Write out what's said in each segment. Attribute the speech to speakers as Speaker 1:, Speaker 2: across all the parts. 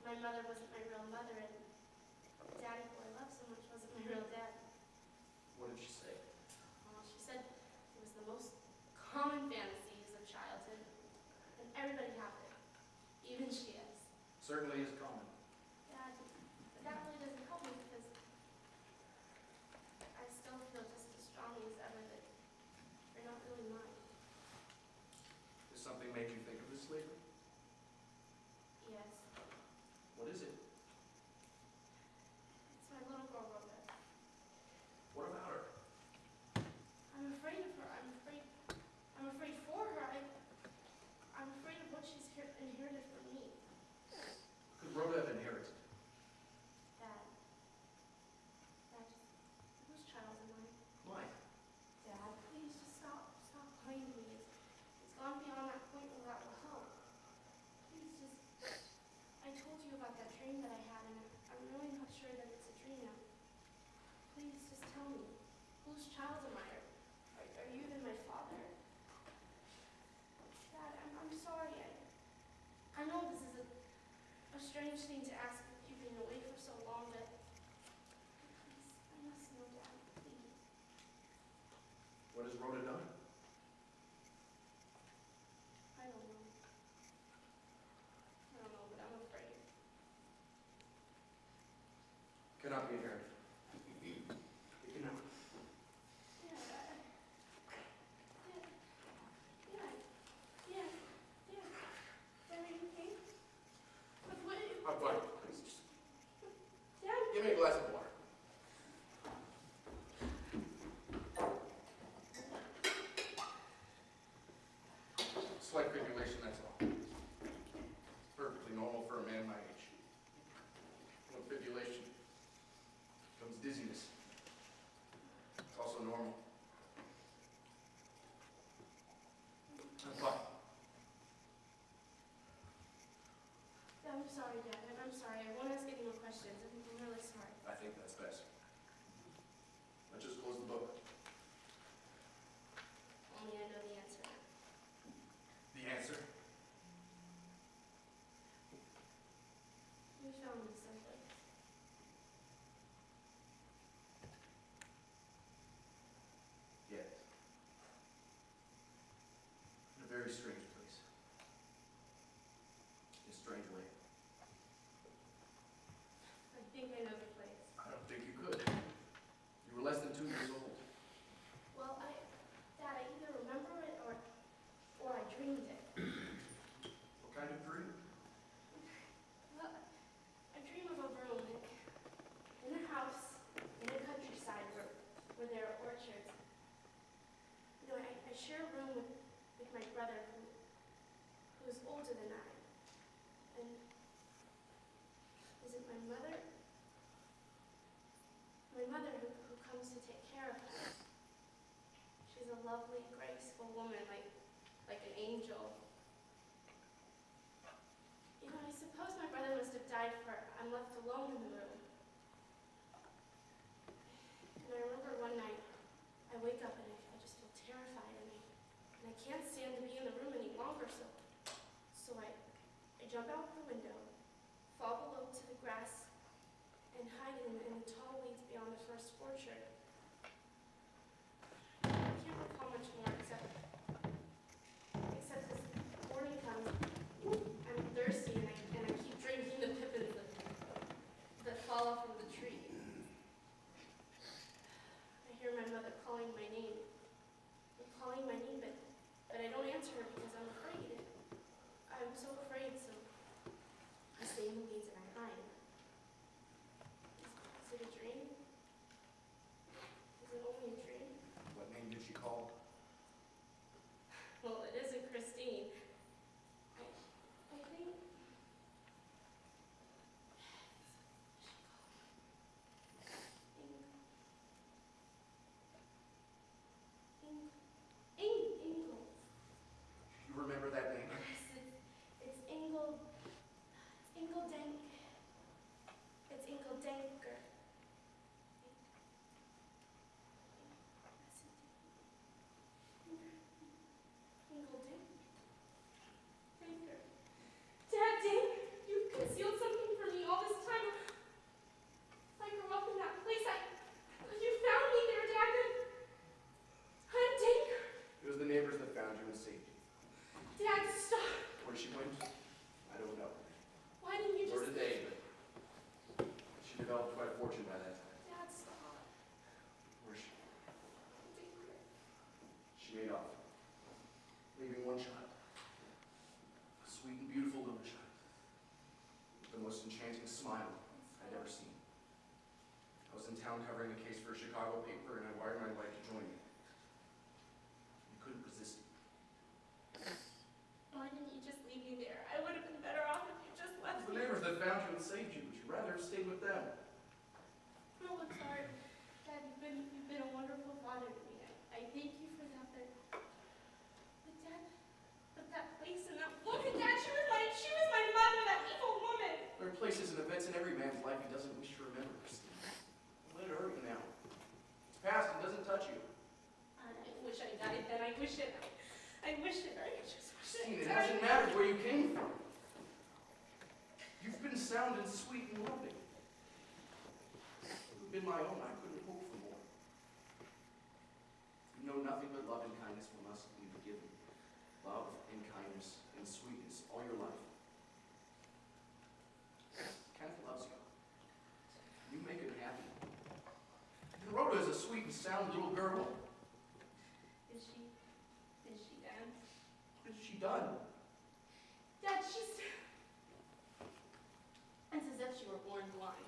Speaker 1: my mother wasn't my real mother, and Daddy, who I love so much, wasn't my real dad.
Speaker 2: What did she say?
Speaker 1: Well, she said it was the most common fantasies of childhood, and everybody had it, even she is.
Speaker 2: Certainly is common.
Speaker 1: Dad, but that really doesn't help me because I still feel just as strongly as ever that they're not really mine.
Speaker 2: Does something make you think of this lately?
Speaker 1: Yes.
Speaker 2: What is it?
Speaker 1: It's my little girl, Rhoda.
Speaker 2: What about her?
Speaker 1: I'm afraid of her. I'm afraid for her. I'm afraid of what she's inherited from me.
Speaker 2: Could Rhoda have inherited?
Speaker 1: Dad, just, whose child am I?
Speaker 2: Mine.
Speaker 1: Dad, please just stop playing with me. It's gone beyond that point where that will help. Please just, I told you about that dream that I had, and I'm really not sure that it's a dream now. Please just tell me, whose child am I? Are you even my father? Dad, I'm sorry. I know this is a strange thing to ask if you've been away for so long, but please, I must know, Dad, please.
Speaker 2: What has Rhoda done?
Speaker 1: I don't know. But I'm afraid.
Speaker 2: Cannot be inherited. It cannot.
Speaker 1: Dad, are you okay? But what?
Speaker 2: I'm fine. Please just
Speaker 1: Dad?
Speaker 2: give me a glass of water. Slight fibrillation, that's all. It's perfectly normal for a man my age. With fibrillation comes dizziness. It's also normal. I'm fine.
Speaker 1: I'm sorry, Dad. I'm sorry. I won't ask any more questions. I'm really sorry.
Speaker 2: I think that's best. Let's just close the book.
Speaker 1: Only I know the answer now.
Speaker 2: The answer?
Speaker 1: We found me someplace.
Speaker 2: Yes. In a very strange place. In a strange way.
Speaker 1: I think I know the place.
Speaker 2: I don't think you could. You were less than 2 years old.
Speaker 1: Well, Dad, I either remember it or I dreamed it.
Speaker 2: What kind of dream?
Speaker 1: Well, I dream of a room in a house in a countryside where there are orchards. You know, I share a room with my brother who's older than I. And is it my mother? My mother who comes to take care of him. She's a lovely, graceful woman, like an angel. You know, I suppose my brother must have died for I'm left alone in the room. And I remember one night, I wake up and I just feel terrified, and I can't stand to be in the room any longer, so I jump out the window, fall below to the grass, and hide in the tall weeds beyond the first orchard. I can't recall much more except this morning comes, I'm thirsty, and I keep drinking the pippins that fall off from the tree. I hear my mother calling my name. But I don't answer her because I'm afraid. I'm so afraid, so I stay in the weeds and I hide. Is it
Speaker 2: she went, I don't know.
Speaker 1: Why didn't you
Speaker 2: Or
Speaker 1: just...
Speaker 2: today, but she developed quite a fortune by that time.
Speaker 1: Dad, stop.
Speaker 2: Where's she? She made off, leaving one child. A sweet and beautiful little child. With the most enchanting smile I'd ever seen. I was in town covering a case for a Chicago paper, and I wired my wife to join me. You couldn't resist me.
Speaker 1: Why didn't you just leave me there? I would have been better off if you just left
Speaker 2: The
Speaker 1: me.
Speaker 2: neighbors that found you and saved you, would you rather have stayed with them?
Speaker 1: Oh, it's hard. Dad, you've been a wonderful father to me. I thank you for that, but Dad, but that place and that woman, Dad, she was my mother, that evil woman.
Speaker 2: There are places and events in every man's life he doesn't wish to remember, Chrstine. Let it hurt you now. It's past and doesn't touch you.
Speaker 1: I wish I died then. I wish it. I just wish
Speaker 2: Chrstine,
Speaker 1: it.
Speaker 2: it hasn't mattered where you came from. You've been sound and sweet and loving. If it had been my own, I couldn't hope for more. You know nothing but love and kindness from us that we've given. Love and kindness and sweetness all your life. Kenneth loves you. You make him happy. And Rhoda is a sweet and sound little girl.
Speaker 1: Is she, Dad?
Speaker 2: What has she done?
Speaker 1: Dad, she's... It's as if she were born blind.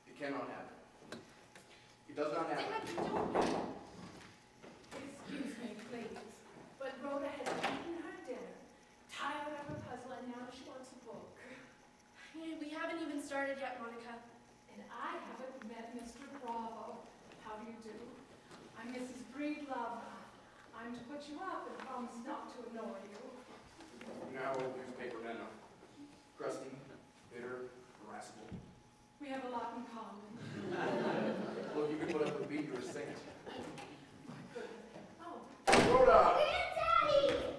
Speaker 2: It cannot happen. It does not happen.
Speaker 1: Dad, you don't...
Speaker 3: Excuse me, please, but Rhoda has eaten her dinner, tired of her puzzle, and now she wants a book.
Speaker 1: Yeah, we haven't even started yet, Monica.
Speaker 3: And I haven't met Mr. Bravo. How do you do? I'm Mrs. Breedlove. I'm to put you up and promise not to annoy you.
Speaker 2: Now, newspaper men are crusty, bitter, irascible.
Speaker 3: We have a lot in common.
Speaker 2: Look, you can put up with me, you're a saint.
Speaker 3: Oh,
Speaker 2: Rhoda!
Speaker 1: Daddy!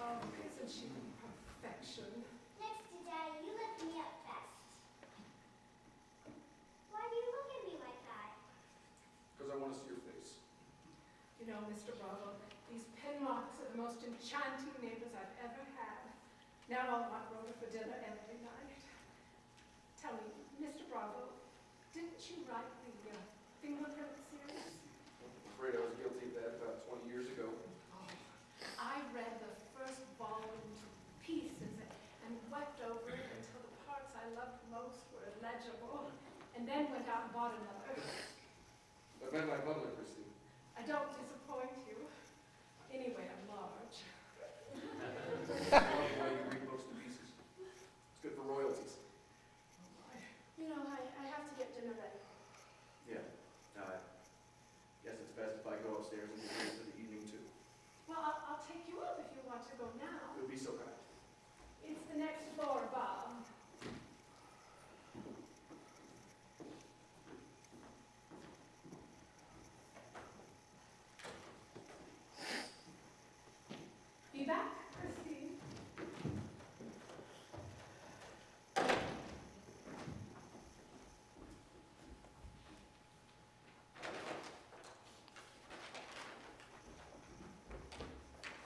Speaker 3: oh, isn't she perfection?
Speaker 4: Next to Daddy, you lift me up best. Why do you look at me like that?
Speaker 2: Because I want to see your face.
Speaker 3: You know, Mr. Bravo, these Penn marks are the most enchanting neighbors I've ever had. Now I'll want Rhoda for dinner every night. Tell me, Mr. Bravo, didn't you write the fingerprint series?
Speaker 2: I'm afraid I was guilty of that about 20 years ago.
Speaker 3: Oh, I read the first volume to pieces and wept over it until the parts I loved most were illegible, and then went out and bought another.
Speaker 2: I met my mother, Chrstine.
Speaker 3: I don't disappoint you. Anyway, I'm large.
Speaker 2: I love the way you read books to pieces. It's good for royalties.
Speaker 1: You know, I have to get dinner ready.
Speaker 2: Yeah. Guess it's best if I go upstairs and get ready for the evening, too.
Speaker 3: Well, I'll take you up if you want to go now.
Speaker 2: It would be so kind.
Speaker 3: It's the next floor, Bob. Be back, Chrstine.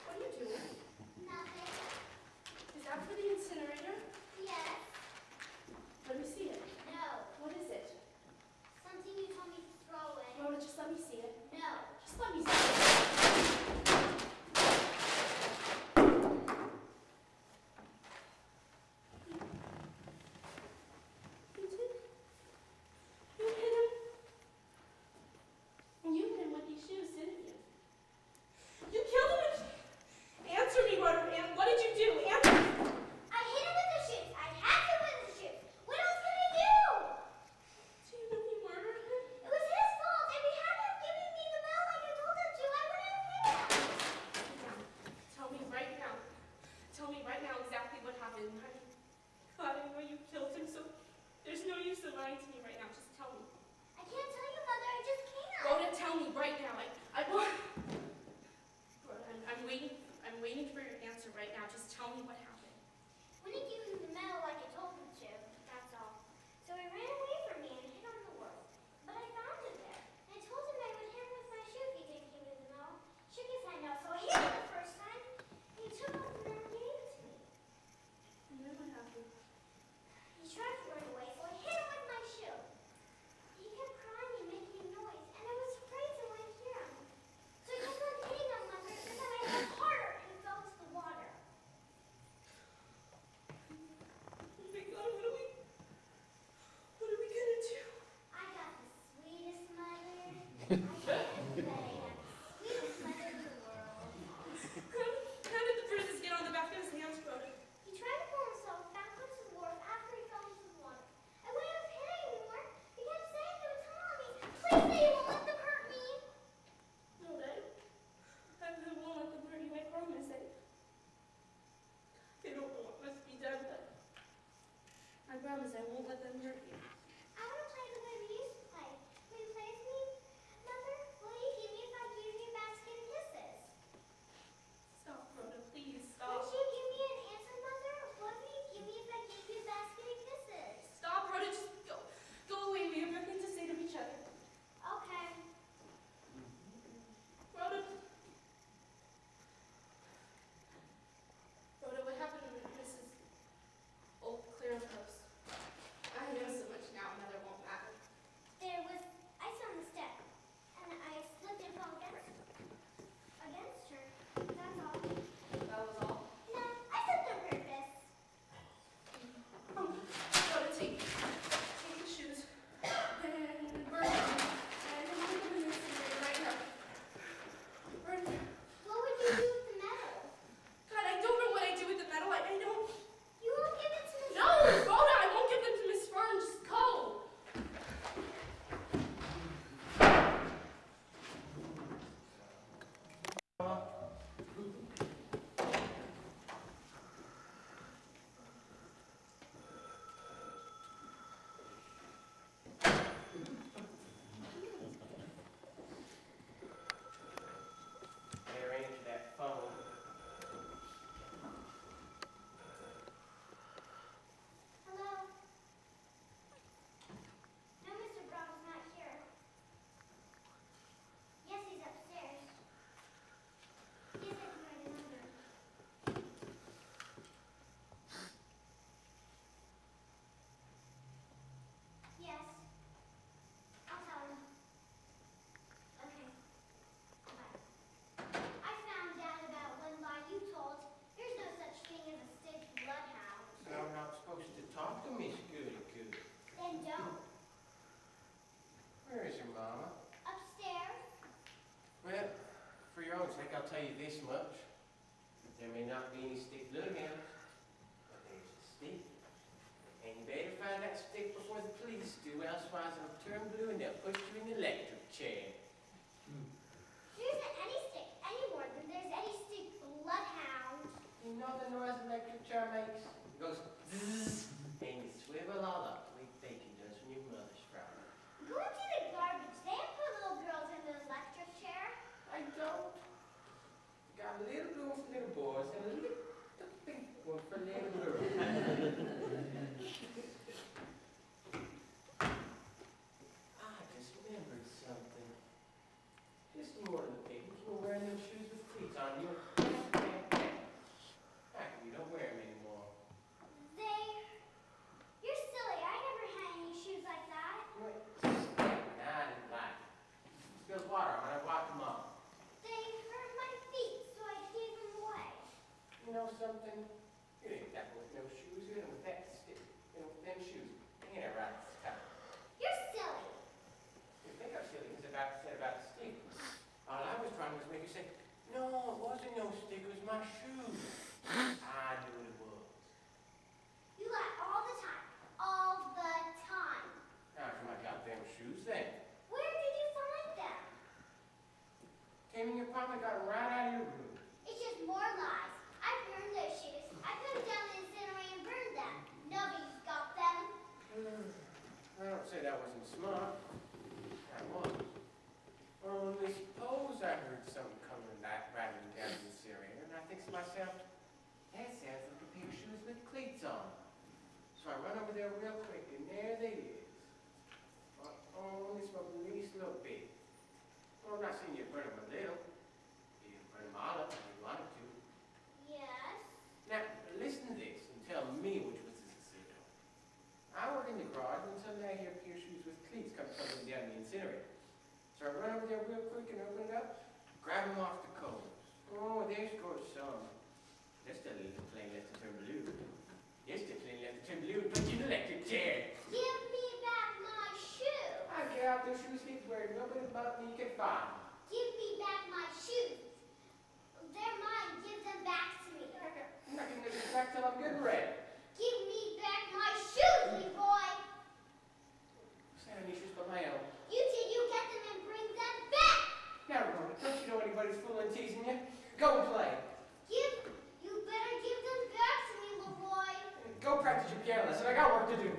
Speaker 1: What are you doing?
Speaker 4: Nothing.
Speaker 1: Is that for the incinerator?
Speaker 4: Yes.
Speaker 1: Let me see it.
Speaker 4: No.
Speaker 1: What is it?
Speaker 4: Something you told me to throw away.
Speaker 1: Rhoda, just let me see it.
Speaker 4: No.
Speaker 1: Just let me see it. You did? You hit him? And you hit him with these shoes, didn't you? You killed him? Answer me, Rhoda. What did you do? Answer me.
Speaker 4: I hit him with the shoes. I had to with the shoes. What else could I do?
Speaker 1: Do you know you murdered him?
Speaker 4: It was his fault, and he had to have given me the bell like I told him to. I can't say I have the sweetest mother in the world.
Speaker 1: How did the bruises get on the back of his hands, Rhoda?
Speaker 4: He tried to pull himself back onto the wharf after he fell into the water. I wouldn't have hit anymore. He kept saying he would tell me. Please say you won't let them hurt me.
Speaker 1: No, Dad. I won't let them hurt you. I promise. I don't know what must be done, but I promise I won't let them hurt you.
Speaker 4: I want to play the way we used to play. Will you play with me? Mother, will you give me if I give you a basket of kisses?
Speaker 1: Stop, Rhoda. Please
Speaker 4: Would
Speaker 1: stop.
Speaker 4: you give me an answer, Mother? What will you give me if I give you a basket of kisses?
Speaker 1: Stop, Rhoda. Just go. Go away. We have nothing to say to each other.
Speaker 4: Okay.
Speaker 1: Rhoda. Rhoda, what happened to Mrs. Clear's house? I know so much now, Mother won't matter.
Speaker 4: There was ice on the step, and I slipped and fell against her. That's all.
Speaker 1: That was all.
Speaker 4: No, I slipped on purpose.
Speaker 1: Rhoda, take the shoes and burn them. And I'm going to put them in the incinerator right now. Burn them.
Speaker 4: What would you do with the metal?
Speaker 1: God, I don't know what I do with the metal. I don't.
Speaker 4: You won't give it to me.
Speaker 1: No, Rhoda, I won't give them to Miss Fern. Just go.
Speaker 5: Better answer that phone.
Speaker 4: Hello? No, Mr. Bravo's not here. Yes, he's upstairs. Yes, I can write a number. Yes. I'll tell him. Okay. Bye. I found out about one lie you told. There's no such thing as a stick bloodhound.
Speaker 5: So I'm not supposed to talk to Miss Goody Goody.
Speaker 4: Then don't.
Speaker 5: Where is your mama?
Speaker 4: Upstairs.
Speaker 5: Well, for your own sake, I'll tell you this much. There may not be any stick bloodhounds, but there's a stick. And you better find that stick before the police do, elsewise it'll turn blue and they'll put you in the electric chair.
Speaker 4: There isn't any stick any more than there's any stick bloodhound.
Speaker 5: You know the noise an electric chair makes? It goes zzz, and you swivel all up like bacon does when your mother's frying.
Speaker 4: Go into the garbage. They don't put little girls in the electric chair.
Speaker 5: I don't. Got a little room for little boys and a little pink one for little girls. I just remembered something. Just in one of the papers, you were wearing those shoes with cleats on you. How come you don't wear them anymore?
Speaker 4: You're silly. I never had any shoes like that.
Speaker 5: Wait. Nah, I didn't like it. Spilled water when I walked them off.
Speaker 4: They hurt my feet, so I gave them away.
Speaker 5: You know something? You ain't that with no shoes, you with that stick. You know, with them shoes. You ain't right this time.
Speaker 4: You're silly.
Speaker 5: You think I'm silly because I said about the stick. All I was trying was make you say, no, it wasn't no stick, it was my shoes. I knew it was.
Speaker 4: You lie all the time. All the time.
Speaker 5: How come I got them shoes then?
Speaker 4: Where did you find them?
Speaker 5: Came in your pocket, got them right out of your room.
Speaker 4: It's just more lies. I burned those shoes. I put them down in the incinerator and burned them. Nobody's got them.
Speaker 5: I don't say that wasn't smart. I was. Only suppose I heard something coming back rattling down the incinerator, and I think to myself, that sounds like a pair of shoes with cleats on. So I run over there real quick, and there they is. Only smoke the least little bit. Well, I'm not saying you burn them a little. You can burn them all up if you wanted to.
Speaker 4: Yes.
Speaker 5: Now, listen to this and tell me which was the signal. I work in the garage, and suddenly I hear a pair of shoes with cleats come tumbling down the incinerator. So I run over there real quick and open it up, grab them off the cones. Oh, there scores some. Just a little plain left to turn blue. Just a plain left to turn blue and put you in the electric chair.
Speaker 4: Give me back my shoe.
Speaker 5: I get out those shoes he's wearing. Nobody but you can find.
Speaker 4: Give me back my shoes. They're mine. Give them back to me.
Speaker 5: I'm not giving this back till I'm good and ready.
Speaker 4: Give me back my shoes, Leroy.
Speaker 5: I don't need shoes but my own.
Speaker 4: You till you get them and bring them back.
Speaker 5: Now, Rhoda, don't you know anybody's fooling and teasing you? Go and play.
Speaker 4: You better give them back to me, Leroy.
Speaker 5: Go practice your piano lesson. I got work to do.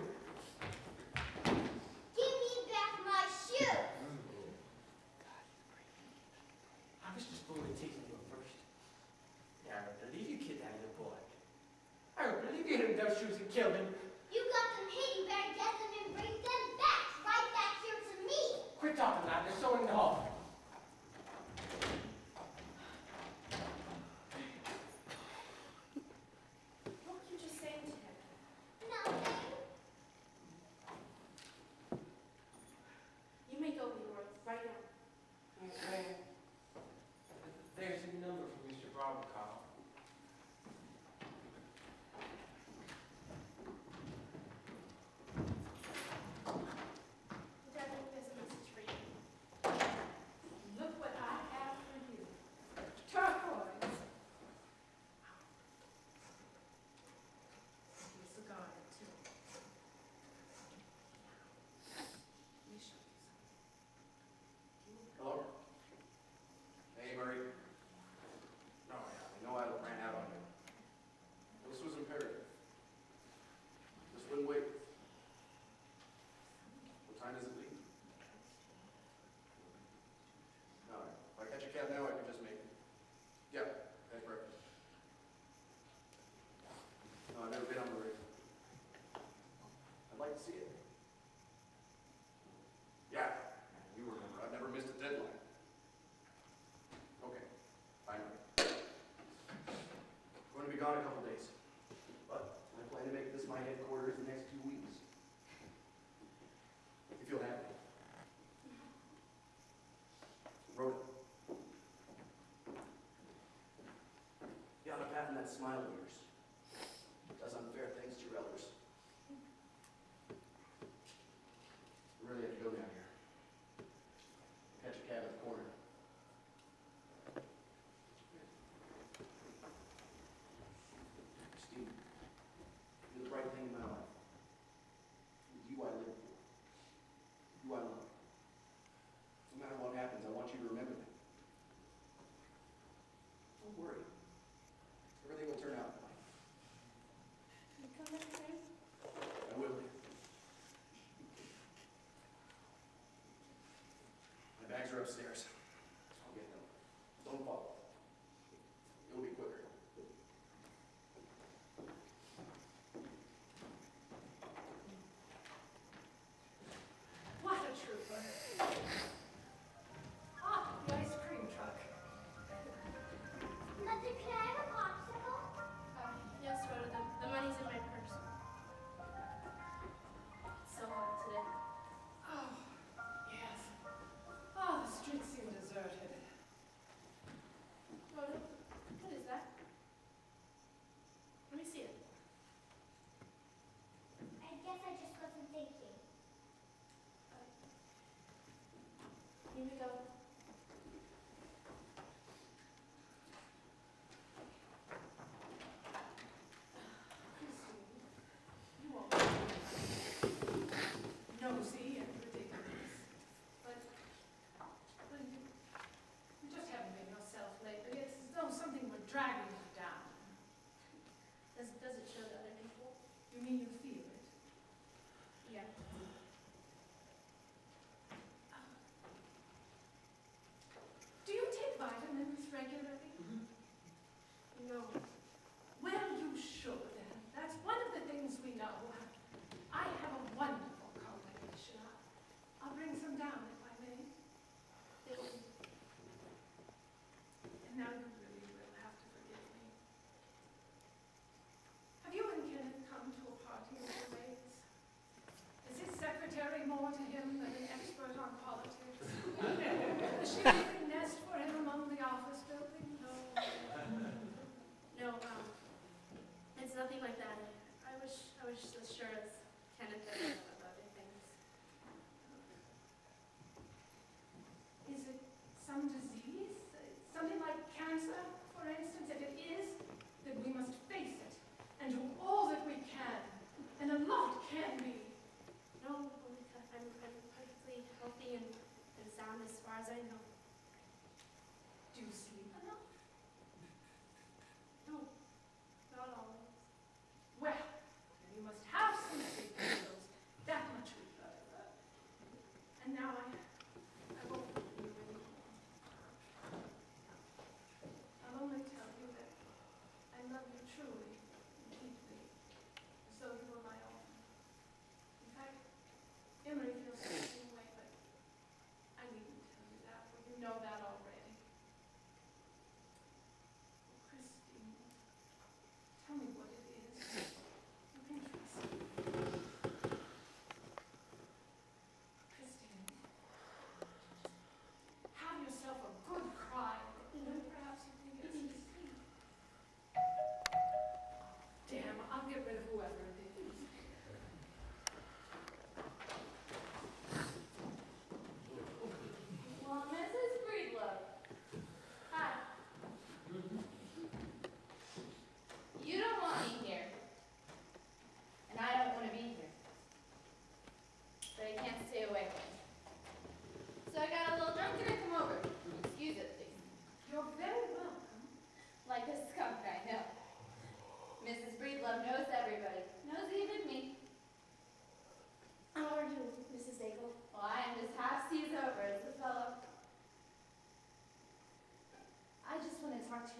Speaker 4: Give me back my shoes.
Speaker 5: I was just fooling and teasing you at first. Now, I don't believe you kid that little boy. I don't believe you hit him with those shoes and killed him.
Speaker 4: You got them hid. You better get them and bring them back. Right back here to me.
Speaker 5: Quit talking loud. There's someone in the hall.
Speaker 1: What were you just saying to him?
Speaker 4: Nothing.
Speaker 1: You may go, Leroy, right now.
Speaker 5: Okay. There's a number from Mr. Bravo call.
Speaker 1: Daddy, there's a message for you.
Speaker 3: Look what I have for you. Turquoise. Here's the garden, too. Let me show you something.
Speaker 2: Hello? Hey, Emory. No, I know I ran out on you. This was imperative. This wouldn't wait. What time does it leave? No, if I catch a cab now, I can just make it. Yeah, that's breakfast. No, I've never been on the rig. I'd like to see it. Yeah, you remember, I've never missed a deadline. Okay, fine. I'm going to be gone a couple days, but I plan to make this my headquarters the next 2 weeks. If you'll have me. Rhoda. You ought to pattern that smile of yours. It does unfair things to your elders. I really have to go now here. Catch a cab at the corner. Chrstine, you're the bright thing in my life. It's you I live for. You I love. No matter what happens, I want you to remember that. Don't worry. Everything will turn out fine.
Speaker 1: You come back soon?
Speaker 2: I will. My bags are upstairs. I'll get them. Don't follow. It'll be quicker.
Speaker 3: What a trooper. Ah, the ice cream truck.
Speaker 4: Mother, can I have a popsicle?
Speaker 1: Yes, Rhoda, the money's in my purse. It's so hot today.
Speaker 3: Oh, yes. Oh, the streets seem deserted.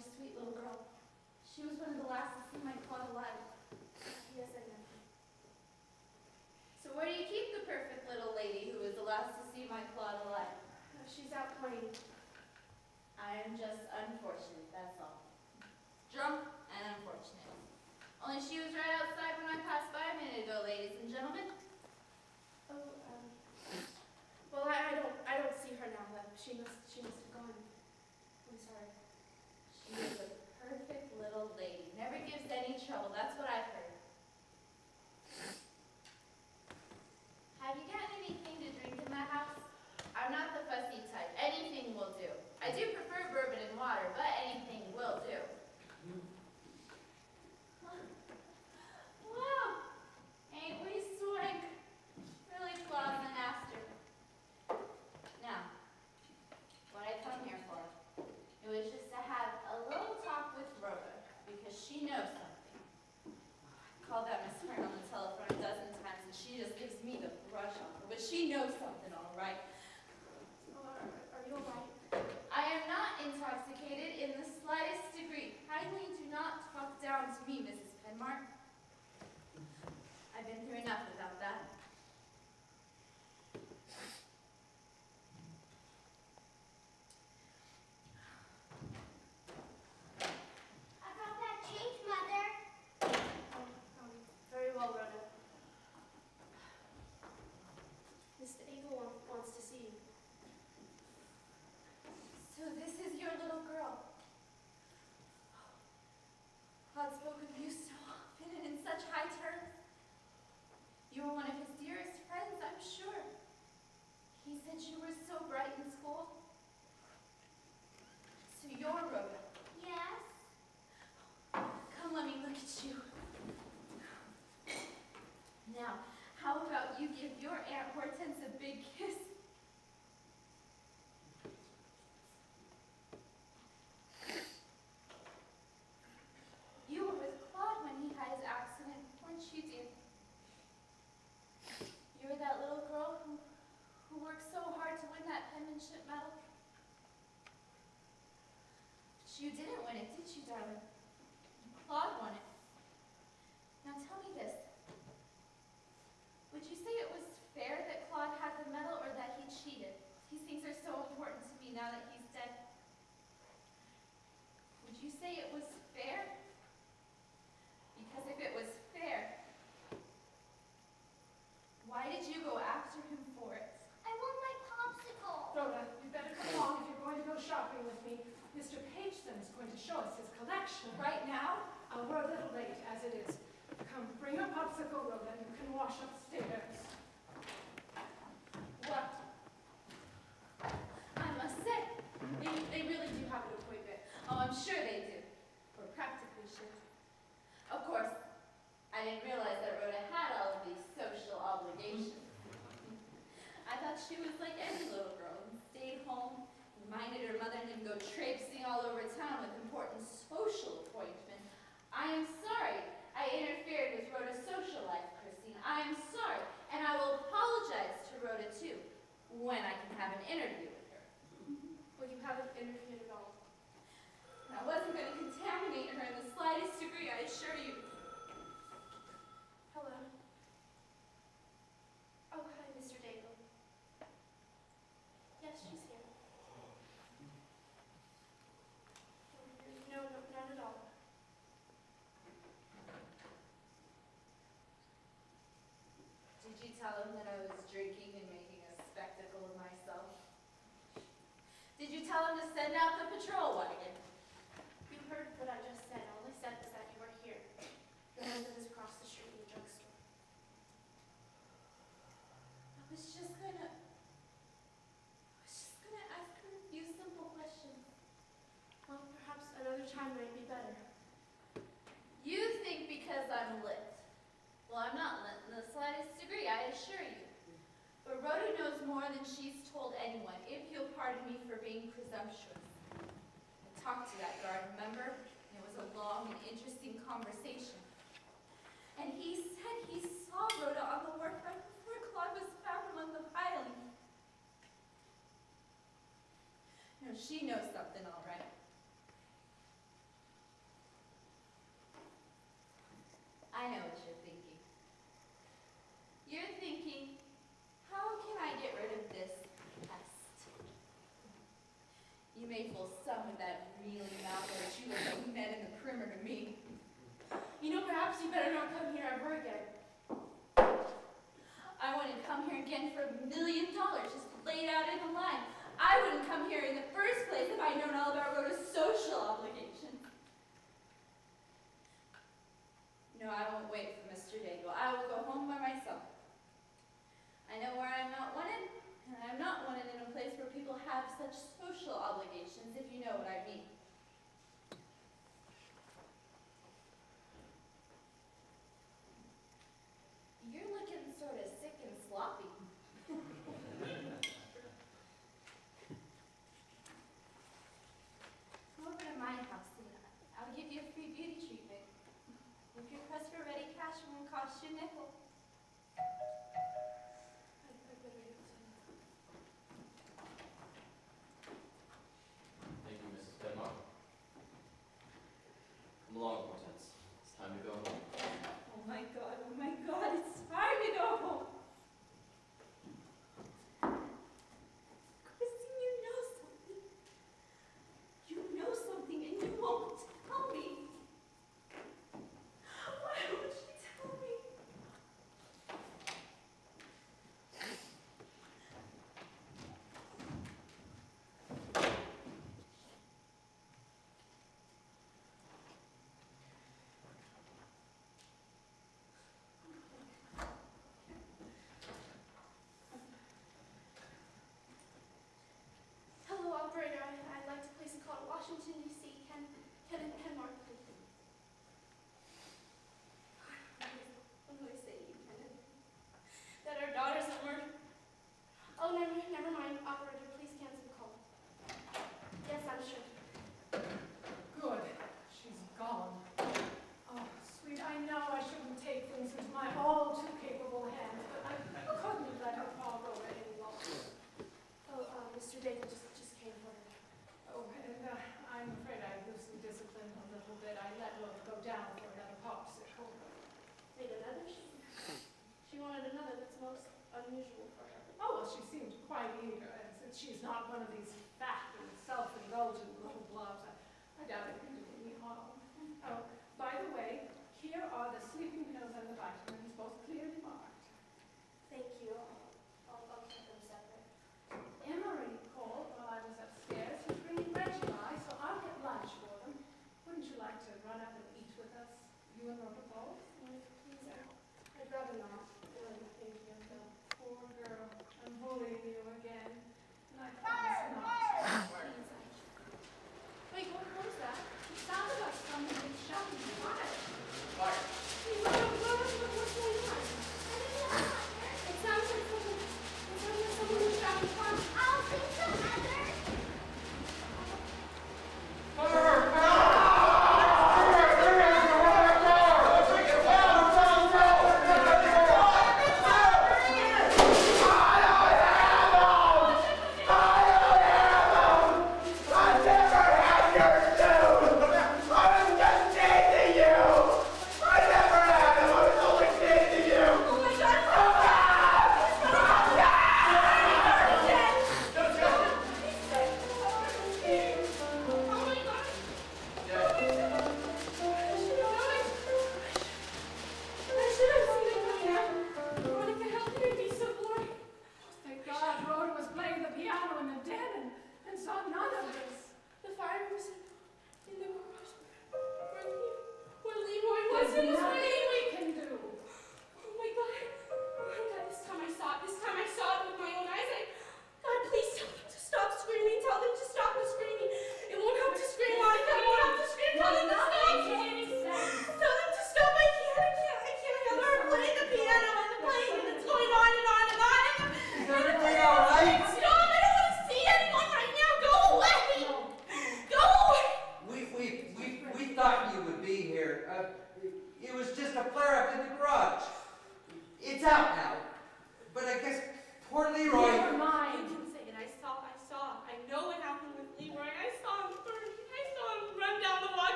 Speaker 1: a sweet little girl. She was one of the last to see my Claude alive. Yes, I know.
Speaker 6: So where do you keep the perfect little lady who was the last to see my Claude alive?
Speaker 1: She's out playing.
Speaker 6: I am just unfortunate, that's all. Drunk and unfortunate. Only she was right outside when I passed by a minute ago, ladies and gentlemen.
Speaker 1: Oh, well, I don't see her now. She must have gone. I'm sorry.
Speaker 6: She is a perfect little lady. Never gives any trouble, that's what I've heard. Have you gotten anything to drink in the house? I'm not the fussy type. Anything will do. I do prefer bourbon and water, but anything will do. Wow! Ain't we swank? Really Claude and Aster. Now, what I come here for, it was just to have a little talk with Rhoda, because she knows something. I called that Miss Fern on the telephone a dozen times, and she just gives me the brush on her, but she knows something, all right.
Speaker 1: Are you all right?
Speaker 6: I am not intoxicated in the slightest degree. Kindly do not talk down to me, Mrs. Penmark. I've been through enough without that.
Speaker 4: I got that change, Mother.
Speaker 1: Very well, Rhoda. Mr. Daigle wants to see you.
Speaker 6: So this is your little girl. Claude spoke of you so often and in such high terms. You were one of his dearest friends, I'm sure. He said you were so bright in school. So you're Rhoda.
Speaker 4: Yes?
Speaker 6: Come, let me look at you. Now, how about you give your Aunt Hortense a big kiss? You were with Claude when he had his accident, weren't you, dear? You were that little girl who worked so hard to win that penmanship medal. But you didn't win it, did you, darling? Claude won it. Now tell me this. Would you say it was fair that Claude had the medal or that he cheated? These things are so important to me now that he's dead. Would you say it was fair? Because if it was fair, why did you go after him for it?
Speaker 4: I want my popsicle.
Speaker 3: Rhoda, you better come along if you're going to go shopping with me. Mr. Pageson is going to show us his collection.
Speaker 6: Right now?
Speaker 3: We're a little late, as it is. Come, bring your popsicle, Rhoda. You can wash upstairs.
Speaker 6: What? I must say, they really do have an appointment. Oh, I'm sure they do. Or practically sure. Of course, I didn't realize that Rhoda had all of these social obligations. I thought she was like any little girl and stayed home, minded her mother, and didn't go traipsing all over town with important social appointments. I am sorry I interfered with Rhoda's social life, Chrstine. I am sorry, and I will apologize to Rhoda too, when I can have an interview with her.
Speaker 1: Well, you haven't interviewed at all.
Speaker 6: And I wasn't going to contaminate her in the slightest degree, I assure you.
Speaker 1: Hello. Oh, hi, Mr. Daigle. Yes, she's here. No, not at all.
Speaker 6: Did you tell him that I was drinking and making a spectacle of myself? Did you tell him to send out the patrol wagon?
Speaker 1: You heard what I just said. All I said was that you were here. Your husband is across the street in the drugstore.
Speaker 6: I was just gonna ask her a few simple questions.
Speaker 1: Well, perhaps another time might be better.
Speaker 6: You think because I'm lit. Well, I'm not lit in the slightest degree, I assure you. But Rhoda knows more than she's told anyone, if you'll pardon me for being presumptuous. I talked to that guard, remember? And it was a long and interesting conversation. And he said he saw Rhoda on the wharf right before Claude was found among the piling. No, she knows something, all right. hateful son with that reeling mouth that you look like Ned in the Primer to me.
Speaker 1: You know, perhaps you better not come here ever again.
Speaker 6: I wouldn't come here again for $1 million, just laid out in a line. I wouldn't come here in the first place if I'd known all about Rhoda's social obligations. No, I won't wait for Mr. Daigle. I will go home by myself. I know where I'm not wanted, and I'm not wanted in a place where people have such social obligations, if you know what I mean. You're looking sort of sick and sloppy. Come over to my house and I'll give you a free beauty treatment. If you're pressed for ready cash, it won't cost you a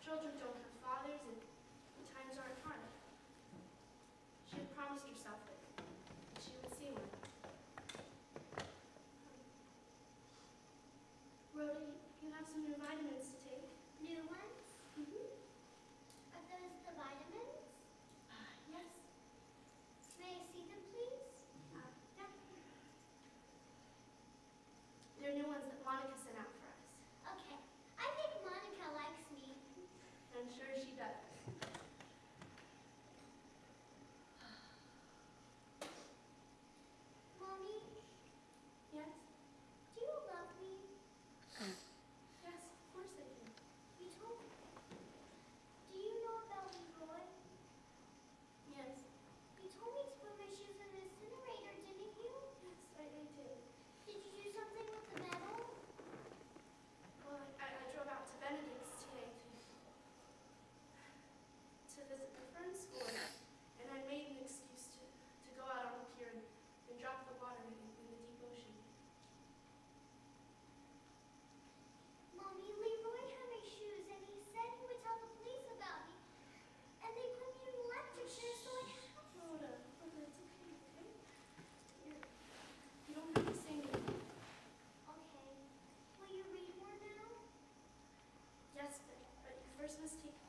Speaker 1: children don't have fathers and times aren't hard. She had promised herself that she would see one. Rhoda, you have some new vitamins to take.
Speaker 4: New ones?
Speaker 1: Mm-hmm.
Speaker 4: Are those the vitamins?
Speaker 1: Yes.
Speaker 4: May I see them, please?
Speaker 1: Yeah. They're new ones that Monica sent out for us.
Speaker 4: Okay. I think Monica likes me.
Speaker 1: I'm sure she does.
Speaker 4: Mommy,
Speaker 1: Yes?
Speaker 4: do you love me?
Speaker 1: Yes, of course I do.
Speaker 4: You told me. Do you know about Leroy?
Speaker 1: Yes.
Speaker 4: You told me to put my shoes in the incinerator, didn't you?
Speaker 1: Yes, I did.
Speaker 4: Did you do something with the metal?
Speaker 1: Well, I drove out to Benedict's today to visit the Fern school, and I made an excuse to go out on the pier and drop the water in the deep ocean.
Speaker 4: Mommy, Leroy had my shoes and he said he would tell the police about me. And they put me in the electric chair, so I have to.
Speaker 1: Rhoda, it's okay, okay? You don't have to say anything.
Speaker 4: Okay. Will you read more now?
Speaker 1: Yes, but you first must take these.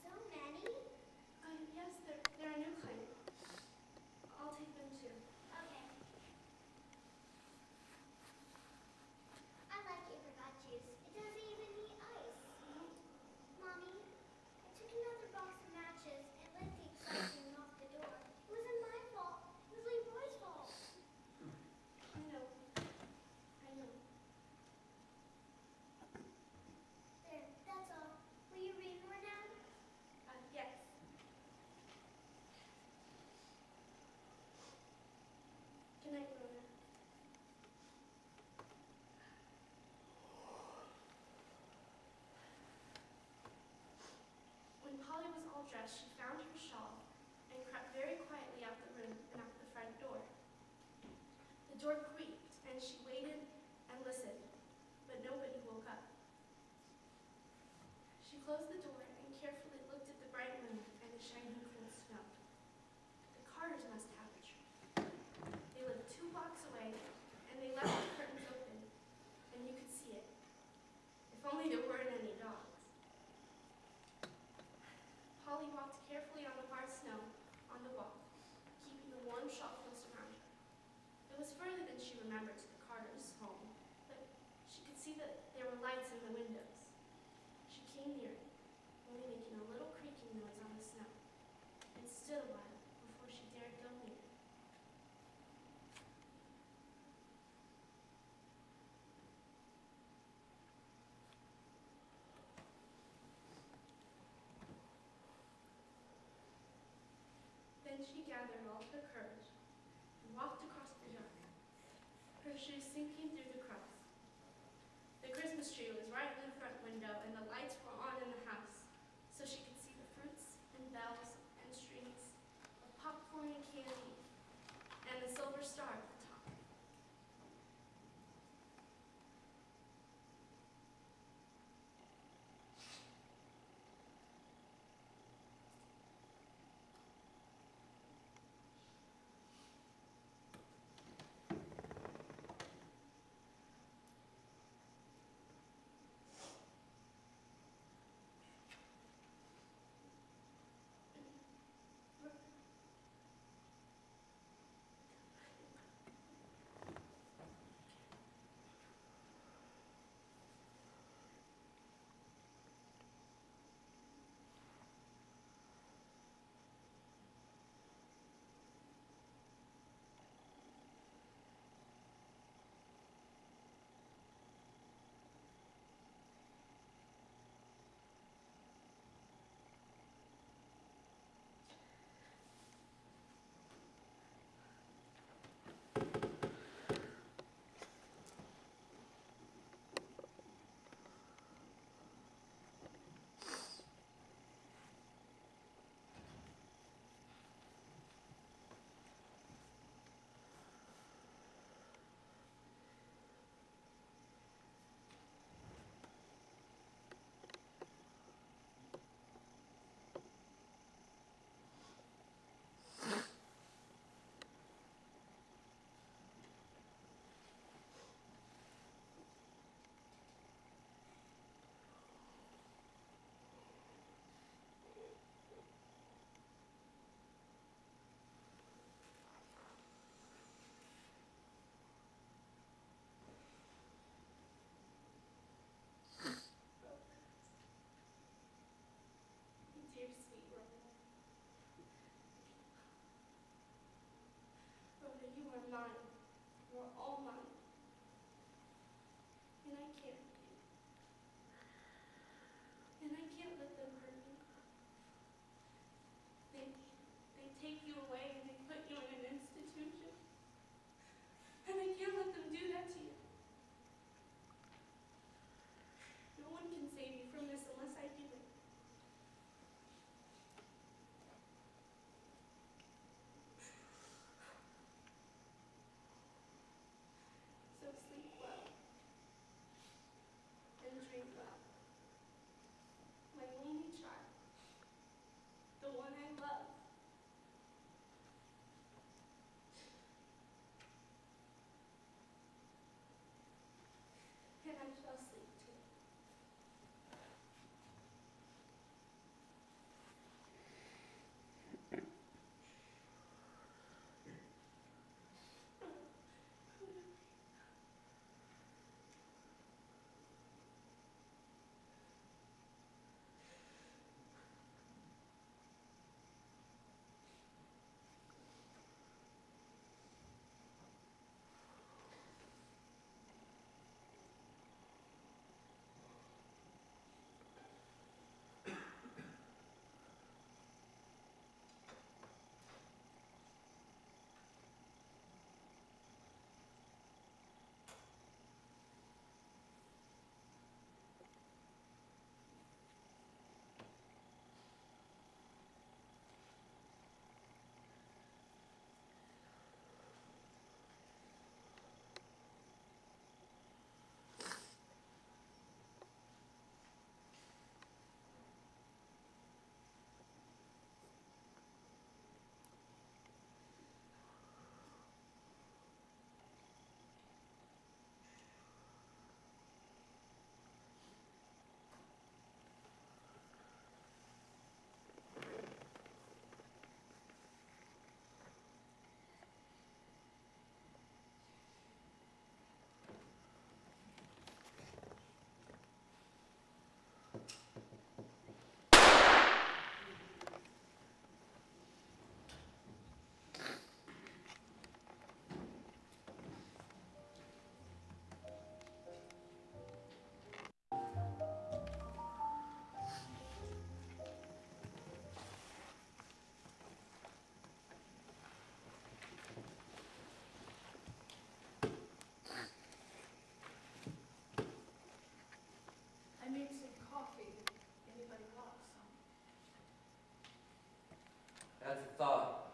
Speaker 4: So many?
Speaker 1: Yes, they're a new kind. I'll take them too.
Speaker 4: Okay. I like apricot juice. It doesn't even need ice. Mommy, I took another box of matches and lit the excitement off the door. It wasn't my fault. It was Leroy's fault.
Speaker 1: I know. I know.
Speaker 4: There, that's all. Will you read more now?
Speaker 1: Yes. Good night, Rhoda. When Polly was all dressed, she found her shawl and crept very quietly out the room and out the front door. The door creaked, and she waited and listened, but nobody woke up. She closed the door and carefully looked at the bright moon and the shining cold snow. The Carters must have a tree. They lived 2 blocks away, and they left the curtains open, and you could see it. If only there weren't any dogs. Polly walked carefully on the hard snow on the walk, keeping the warm shawl close around her. It was further than she remembered to the Carters' home, but she could see that there were lights in the windows. She came near it, only making a little creaking noise on the snow, and stood a while before she dared go near. Then she gathered all her courage and walked across the yard, her shoes sinking through the crust. The Christmas tree was right in the front window, and the lights were on in the house, so she could see the fruits and bells and strings of popcorn and candy, and the silver star at the top. take you away and they put you in an institution. And I can't let them do that to you. No one can save you from this unless I do it. So sleep well and dream well. My only child, the one I love. And I shall sleep too.
Speaker 3: I made some coffee. Anybody want some?
Speaker 7: That's a thought.